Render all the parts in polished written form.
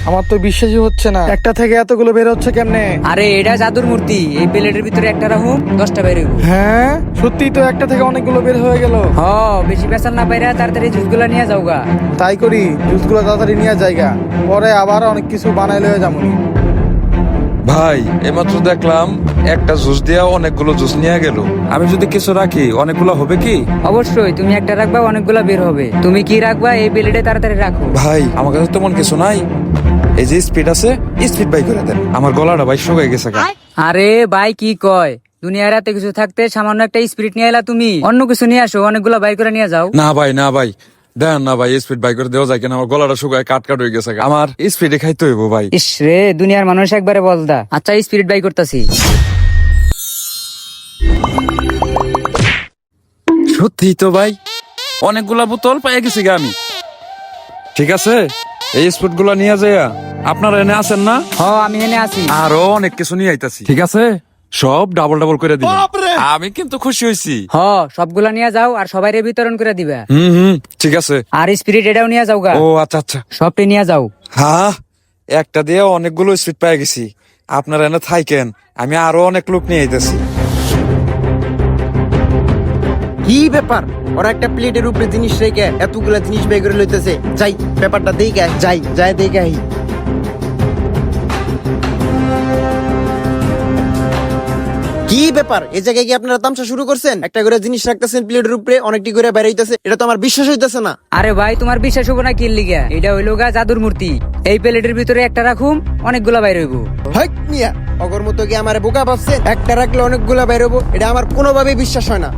আমার তো বিশ্বাসই হচ্ছে না, একটা থেকে এতগুলো বের হচ্ছে কেমনে? আরে এটা জাদুর মূর্তি, এই প্লেটের ভিতরে একটা রাখুন 10টা বের হইব। হ্যাঁ সত্যি তো, একটা থেকে অনেকগুলো বের হয়ে গেল। হ, বেশি পেশাল না পাইরা তাড়াতাড়ি জুসগুলা নিয়ে যাওগা। তাই করি, জুসগুলো তাড়াতাড়ি নিয়ে জায়গা, পরে আবার অনেক কিছু বানাই লয়ে যামুনি। ভাই এইমাত্র দেখলাম একটা জুস দিয়া অনেকগুলো জুস নিয়ে গেল। আমি যদি কিছু রাখি অনেকগুলো হবে কি? অবশ্যই তুমি একটা রাখবা, অনেকগুলা বের হবে। তুমি কি রাখবা এই প্লেটে তাড়াতাড়ি রাখো। ভাই আমার কাছে তেমন কিছু নাই, এই যে স্পিড আছে স্পিড বাই করে দেন, আমার গলাটা ভাই শুকাই গেছে গা। আরে ভাই কি কয়, দুনিয়ার এত কিছু থাকতে সামান্য একটা স্পিরিট নিয়ে এলা তুমি? অন্য কিছু নিয়ে আসো, অনেকগুলা বাই করে নিয়ে যাও। না ভাই না ভাই, দেন না ভাই, স্পিড বাই করে দেওয়া যায় কিনা? আমার গলাটা শুকায় কাট কাট হয়ে গেছে গা। আমার স্পিডে খাইতে হইব ভাই। ইস রে, দুনিয়ার মানুষ একবারে বলদা। আচ্ছা স্পিরিট বাই করতেছি। সত্যি তো ভাই, অনেকগুলা বোতল পেয়ে গেছি গা আমি। ঠিক আছে, এই স্পিড গুলা নিয়ে যায় আপনারা এনে আছেন না? হ, আমি এনে আছি। আরো অনেক কিছু নিয়ে আইতাছি, ঠিক আছে? সব ডাবল ডাবল করে দিবেন। আমি কিন্তু খুশি হইছি। হ, সবগুলা নিয়ে যাও আর সবাই বিতরণ করে দিবা। হুম, ঠিক আছে। আর স্পিরিট এটাও নিয়ে যাও গা। ও আচ্ছা আচ্ছা। সবটি নিয়ে যাও। হ্যাঁ, একটা দিয়ে অনেকগুলো স্পিড পেয়ে গেছি। আপনারা এনে থাকেন, আমি আরো অনেক লোক নিয়ে আইতেছি। কি ব্যাপার, ওরা একটা প্লেটের উপরে জিনিস রেখে এতগুলা জিনিস বের করে লইতেছে। যাই ব্যাপারটা দেখে যাই দেখে আহি। কি ব্যাপার, এই জায়গায় কি আপনারা তামসা শুরু করছেন? একটা করে জিনিস রাখতেছেন প্লেটের উপরে, অনেকটি করে বেরাইতেছে, এটা তো আমার বিশ্বাস হইতেছে না। আরে ভাই তোমার বিশ্বাস হবো না কি লিগা? এটা হইলো গা জাদুর মূর্তি। এই প্লেটের ভিতরে একটা রাখুম, অনেকগুলা বাইর হইব। হক মিয়া, অগর মতো কি আমারে বোকা ভাবছেন? একটা রাখলে অনেকগুলা বের হবো, এটা আমার কোনোভাবেই বিশ্বাস হয় না।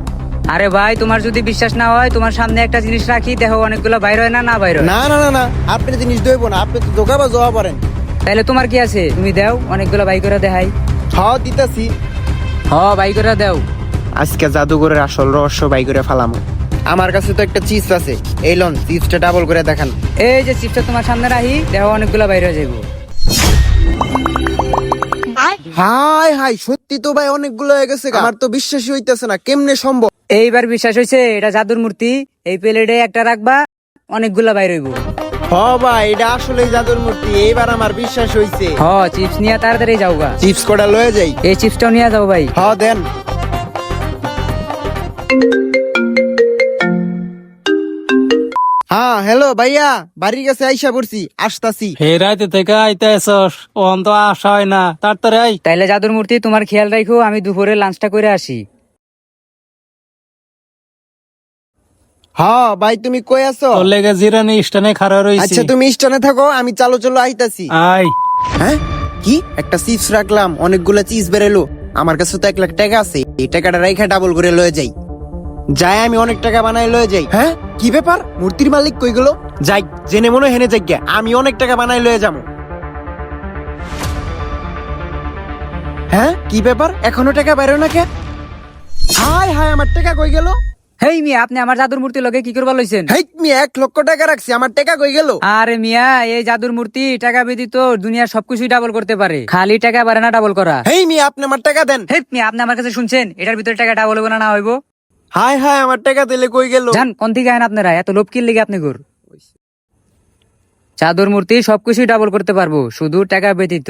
আরে ভাই তোমার যদি বিশ্বাস না হয়, তোমার সামনে একটা জিনিস রাখি, দেখো অনেকগুলা বাইর হয় না বাইর হয়? না না না না, আপনি জিনিস দইব না, আপনি তো ধোকা বা জবা পারেন। তাহলে তোমার কি আছে, তুমি দাও, অনেকগুলা বাই করে দেখাই। হ্যাঁ দিতাছি। হ, বাই করে দাও। আজকে জাদুঘরের আসল রহস্য বাই করে ফেলাম। আমার কাছে তো একটা চিপস আছে, এই লন চিপসটা ডাবল করে দেখান। এই যে চিপসটা তোমার সামনে রাখি, দেখো অনেকগুলা বাইর হয়ে যাবো। হাই হাই, সত্যি তো ভাই অনেকগুলো হয়ে গেছে, আমার তো বিশ্বাসই হইতেছে না, কেমনে সম্ভব? এইবার বিশ্বাস হয়েছে, এটা জাদুর মূর্তি। এই প্লেটে একটা রাখবা, অনেকগুলা বাইর হইব। হ ভাই, এটা আসলে জাদুর মূর্তি, এইবার আমার বিশ্বাস হইছে। হ, চিপস নিয়ে তাড়াতাড়ি যাও গা। চিপস কটা লয়ে যাই। এই চিপসটাও নিয়ে যাও ভাই। হ দেন। হ্যাঁ হ্যালো ভাইয়া, বাড়ির কাছে আইসা পড়ছি, আসতাছি। হে রাইতে থেকে আইতেছস, ওহন তো আসা হয় না, তাড়াতাড়ি আই। তাইলে জাদুর মূর্তি তোমার খেয়াল রাখো, আমি দুপুরে লাঞ্চটা করে আসি। হ্যাঁ ভাই, তুমি কই আছো? তোর লেগে জিরানি স্টানে খাড়া রইছি। আচ্ছা তুমি স্টেশনে থাকো, আমি চালো চলো আইতাছি। আই। হ্যাঁ কি, একটা চিপস রাখলাম, অনেকগুলা চিপস বেরোলো, আমার কাছে তো 1 লাখ টাকা আছে, এই টাকাটা রাইখা ডাবল করে লয়ে যাই। যাই আমি অনেক টাকা বানাই লয়ে যাই। হ্যাঁ কি ব্যাপার, মূর্তির মালিক কই গেল? যাই জেনে মনে হেনে যাই, আমি অনেক টাকা বানাই লয়ে যাবো। হ্যাঁ কি ব্যাপার, এখনো টাকা বেরো না কে? হাই হাই, আমার টাকা কই গেল? হেই মিয়া, আপনি আমার জাদুর মূর্তি লগে কি করবা লইছেন? হেই মি, 1 লক্ষ টাকা রাখছি, আমার টাকা কই গেল? আরে মিয়া, এই জাদুর মূর্তি টাকা ব্যতীত দুনিয়ার সবকিছুই ডাবল করতে পারে, খালি টাকা পারে না ডাবল করা। হেই মি, আপনি আমার টাকা দেন। হেই মিয়া, আপনি আমার কাছে শুনছেন এটার ভিতরে টাকা ডাবল হইব না হইব? হাই হাই, আমার টাকা দিলে কই গেল? জান কোন থেকে আইন আপনারা, এত লোভ কি লিগে আপনি কর? জাদুর মূর্তি সবকিছুই ডাবল করতে পারবো, শুধু টাকা ব্যতীত।